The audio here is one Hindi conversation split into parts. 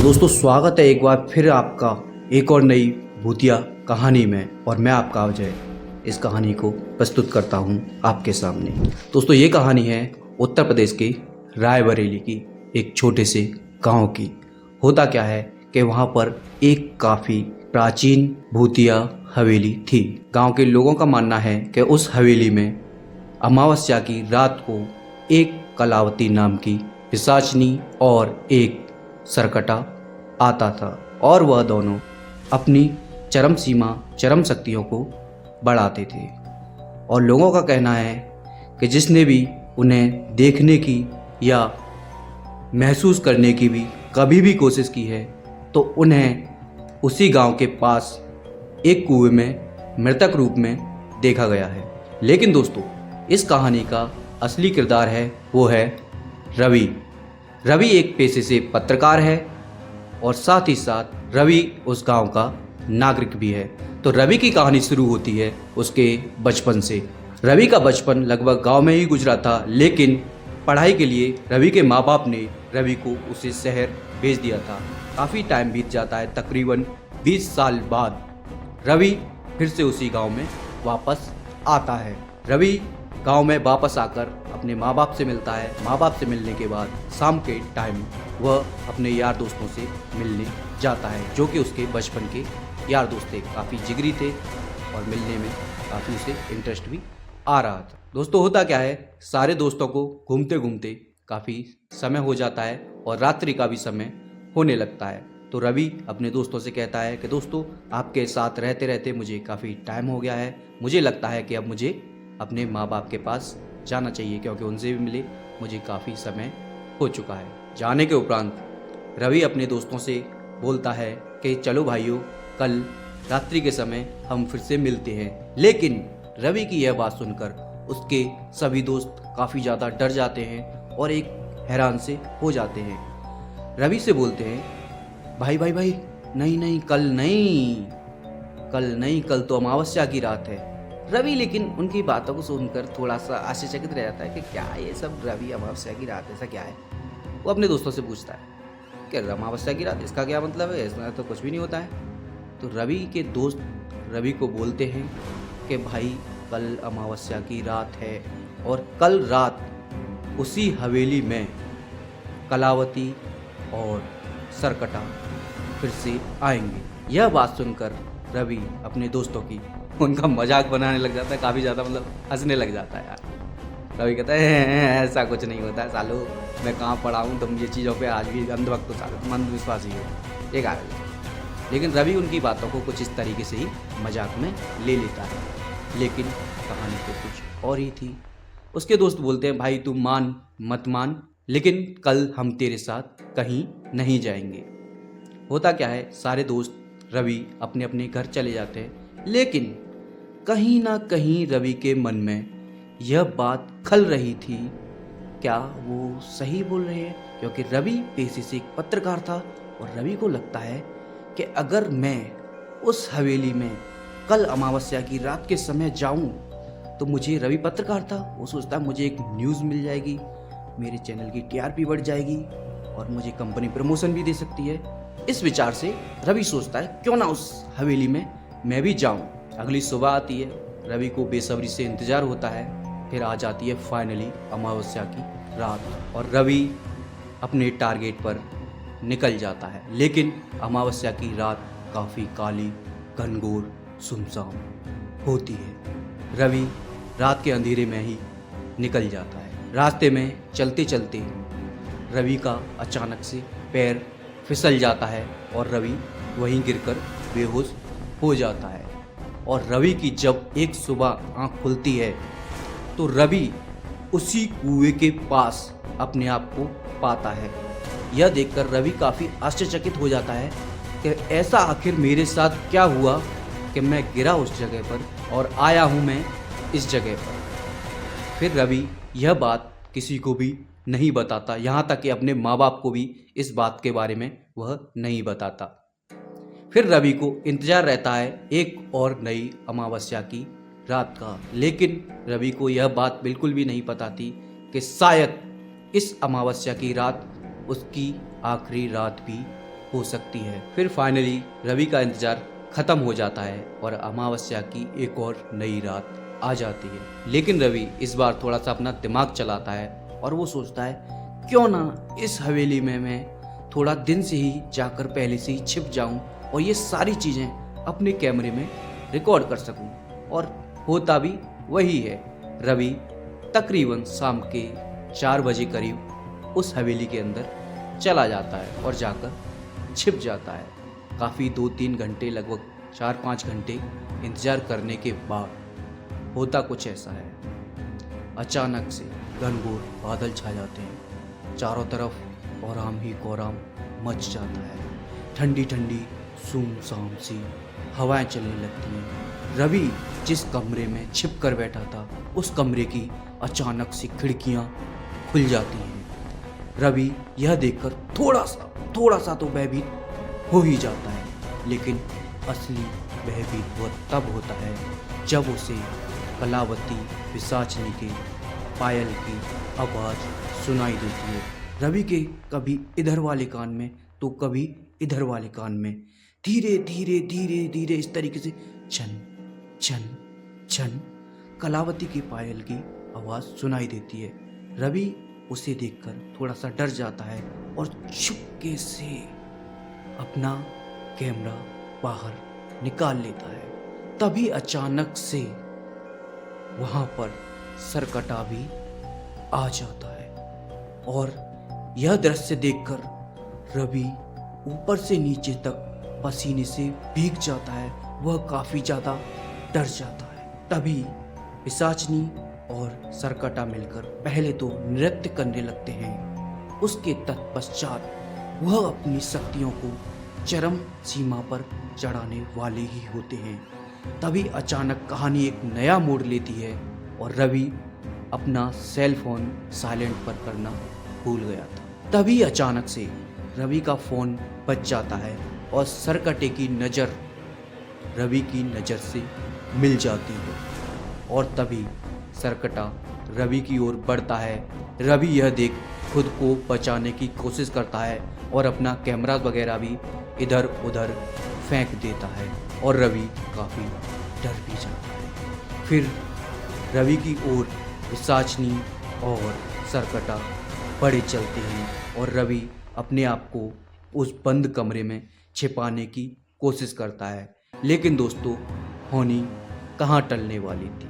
दोस्तों स्वागत है एक बार फिर आपका एक और नई भूतिया कहानी में। और मैं आपका अजय इस कहानी को प्रस्तुत करता हूं आपके सामने। दोस्तों ये कहानी है उत्तर प्रदेश के रायबरेली की एक छोटे से गांव की। होता क्या है कि वहां पर एक काफ़ी प्राचीन भूतिया हवेली थी। गांव के लोगों का मानना है कि उस हवेली में अमावस्या की रात को एक कलावती नाम की पिशाचनी और एक सरकटा आता था और वह दोनों अपनी चरम शक्तियों को बढ़ाते थे। और लोगों का कहना है कि जिसने भी उन्हें देखने की या महसूस करने की भी कभी भी कोशिश की है तो उन्हें उसी गांव के पास एक कुएं में मृतक रूप में देखा गया है। लेकिन दोस्तों इस कहानी का असली किरदार है वो है रवि। रवि एक पेशे से पत्रकार है और साथ ही साथ रवि उस गांव का नागरिक भी है। तो रवि की कहानी शुरू होती है उसके बचपन से। रवि का बचपन लगभग गांव में ही गुजरा था, लेकिन पढ़ाई के लिए रवि के माँ बाप ने रवि को उसे शहर भेज दिया था। काफ़ी टाइम बीत जाता है, तकरीबन 20 साल बाद रवि फिर से उसी गांव में वापस आता है। रवि गांव में वापस आकर अपने माँ बाप से मिलता है। माँ बाप से मिलने के बाद शाम के टाइम वह अपने यार दोस्तों से मिलने जाता है, जो कि उसके बचपन के यार दोस्त थे। काफ़ी जिगरी थे और मिलने में काफ़ी उसे इंटरेस्ट भी आ रहा था। दोस्तों होता क्या है, सारे दोस्तों को घूमते घूमते काफ़ी समय हो जाता है और रात्रि का भी समय होने लगता है। तो रवि अपने दोस्तों से कहता है कि दोस्तों आपके साथ रहते रहते मुझे काफ़ी टाइम हो गया है, मुझे लगता है कि अब मुझे अपने माँ बाप के पास जाना चाहिए, क्योंकि उनसे भी मिले मुझे काफ़ी समय हो चुका है। जाने के उपरांत रवि अपने दोस्तों से बोलता है कि चलो भाइयों कल रात्रि के समय हम फिर से मिलते हैं। लेकिन रवि की यह बात सुनकर उसके सभी दोस्त काफ़ी ज़्यादा डर जाते हैं और एक हैरान से हो जाते हैं। रवि से बोलते हैं भाई भाई भाई नहीं नहीं कल नहीं, कल तो अमावस्या की रात है। रवि लेकिन उनकी बातों को सुनकर थोड़ा सा आश्चर्यचकित रह जाता है कि क्या ये सब रवि अमावस्या की रात ऐसा क्या है। वो अपने दोस्तों से पूछता है कि अमावस्या की रात इसका क्या मतलब है, इसमें तो कुछ भी नहीं होता है। तो रवि के दोस्त रवि को बोलते हैं कि भाई कल अमावस्या की रात है और कल रात उसी हवेली में कलावती और सरकटा फिर से आएंगे। यह बात सुनकर रवि अपने दोस्तों की उनका मजाक बनाने लग जाता है, काफ़ी ज़्यादा मतलब हंसने लग जाता है यार। रवि कहता है ऐसा कुछ नहीं होता है सालो, मैं कहाँ पढ़ा हूँ, तुम ये चीज़ों पे आज भी अंधभक्त हो, सालो अंधविश्वासी हो, एक आदमी। लेकिन रवि उनकी बातों को कुछ इस तरीके से ही मजाक में ले लेता है। लेकिन कहानी तो कुछ और ही थी। उसके दोस्त बोलते हैं भाई तू मान मत मान, लेकिन कल हम तेरे साथ कहीं नहीं जाएंगे। होता क्या है, सारे दोस्त रवि अपने अपने घर चले जाते हैं, लेकिन कहीं ना कहीं रवि के मन में यह बात खल रही थी, क्या वो सही बोल रहे हैं? क्योंकि रवि पेशे से एक पत्रकार था और रवि को लगता है कि अगर मैं उस हवेली में कल अमावस्या की रात के समय जाऊं तो मुझे, रवि पत्रकार था, वो सोचता मुझे एक न्यूज़ मिल जाएगी, मेरे चैनल की टीआरपी बढ़ जाएगी और मुझे कंपनी प्रमोशन भी दे सकती है। इस विचार से रवि सोचता है क्यों ना उस हवेली में मैं भी जाऊं। अगली सुबह आती है, रवि को बेसब्री से इंतजार होता है। फिर आ जाती है फाइनली अमावस्या की रात और रवि अपने टारगेट पर निकल जाता है। लेकिन अमावस्या की रात काफ़ी काली, घनघोर, सुनसान होती है। रवि रात के अंधेरे में ही निकल जाता है। रास्ते में चलते चलते रवि का अचानक से पैर फिसल जाता है और रवि वहीं गिरकर बेहोश हो जाता है। और रवि की जब एक सुबह आंख खुलती है तो रवि उसी कुएं के पास अपने आप को पाता है। यह देखकर रवि काफ़ी आश्चर्यचकित हो जाता है कि ऐसा आखिर मेरे साथ क्या हुआ कि मैं गिरा उस जगह पर और आया हूँ मैं इस जगह पर। फिर रवि यह बात किसी को भी नहीं बताता, यहाँ तक कि अपने माँ बाप को भी इस बात के बारे में वह नहीं बताता। फिर रवि को इंतजार रहता है एक और नई अमावस्या की रात का। लेकिन रवि को यह बात बिल्कुल भी नहीं पता थी कि शायद इस अमावस्या की रात उसकी आखिरी रात भी हो सकती है। फिर फाइनली रवि का इंतजार खत्म हो जाता है और अमावस्या की एक और नई रात आ जाती है। लेकिन रवि इस बार थोड़ा सा अपना दिमाग चलाता है और वो सोचता है क्यों ना इस हवेली में मैं थोड़ा दिन से ही जाकर पहले से ही छिप जाऊं और ये सारी चीज़ें अपने कैमरे में रिकॉर्ड कर सकूं। और होता भी वही है। रवि तकरीबन शाम के 4 बजे करीब उस हवेली के अंदर चला जाता है और जाकर छिप जाता है। काफ़ी 2-3 घंटे, लगभग 4-5 घंटे इंतज़ार करने के बाद होता कुछ ऐसा है। अचानक से घनघोर बादल छा जाते हैं, चारों तरफ कोहराम ही कोहराम मच जाता है। ठंडी ठंडी सुनसान सी हवाएं चलने लगती हैं। रवि जिस कमरे में छिप कर बैठा था उस कमरे की अचानक से खिड़कियां खुल जाती हैं। रवि यह देखकर थोड़ा सा तो भयभीत हो ही जाता है, लेकिन असली भयभीत वह तब होता है जब उसे कलावती पिशाचनी के पायल की आवाज़ सुनाई देती है। रवि के कभी इधर वाले कान में तो कभी इधर वाले कान में धीरे धीरे धीरे धीरे इस तरीके से छन छन छन कलावती की पायल की आवाज़ सुनाई देती है। रवि उसे देखकर थोड़ा सा डर जाता है और चुपके से अपना कैमरा बाहर निकाल लेता है। तभी अचानक से वहाँ पर सरकटा भी आ जाता है और यह दृश्य देखकर रवि ऊपर से नीचे तक पसीने से भीग जाता है। वह काफ़ी ज़्यादा डर जाता है। तभी पिशाचनी और सरकटा मिलकर पहले तो नृत्य करने लगते हैं, उसके तत्पश्चात वह अपनी शक्तियों को चरम सीमा पर चढ़ाने वाले ही होते हैं। तभी अचानक कहानी एक नया मोड़ लेती है और रवि अपना सेल फोन साइलेंट पर करना भूल गया था। तभी अचानक से रवि का फोन बज जाता है और सरकटे की नज़र रवि की नज़र से मिल जाती है और तभी सरकटा रवि की ओर बढ़ता है। रवि यह देख खुद को बचाने की कोशिश करता है और अपना कैमरा वगैरह भी इधर उधर फेंक देता है और रवि काफ़ी डर भी जाता है। फिर रवि की ओर पिशाचनी और सरकटा बढ़े चलते हैं और रवि अपने आप को उस बंद कमरे में छिपाने की कोशिश करता है। लेकिन दोस्तों, होनी कहाँ टलने वाली थी।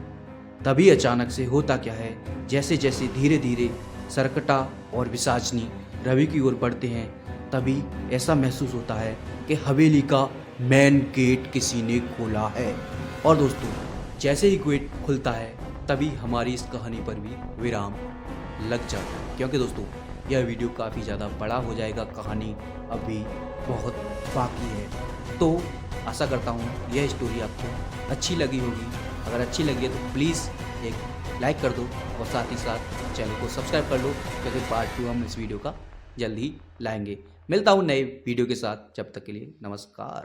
तभी अचानक से होता क्या है, जैसे जैसे धीरे धीरे सरकटा और पिशाचनी रवि की ओर बढ़ते हैं, तभी ऐसा महसूस होता है कि हवेली का मेन गेट किसी ने खोला है। और दोस्तों, जैसे ही गेट खुलता है तभी हमारी इस कहानी पर भी विराम लग जाता है, क्योंकि दोस्तों यह वीडियो काफ़ी ज़्यादा बड़ा हो जाएगा, कहानी अभी बहुत बाकी है। तो आशा करता हूँ यह स्टोरी आपको अच्छी लगी होगी। अगर अच्छी लगी है तो प्लीज़ एक लाइक कर दो और साथ ही साथ चैनल को सब्सक्राइब कर लो, क्योंकि पार्ट 2 हम इस वीडियो का जल्द ही लाएंगे। मिलता हूँ नए वीडियो के साथ, जब तक के लिए नमस्कार।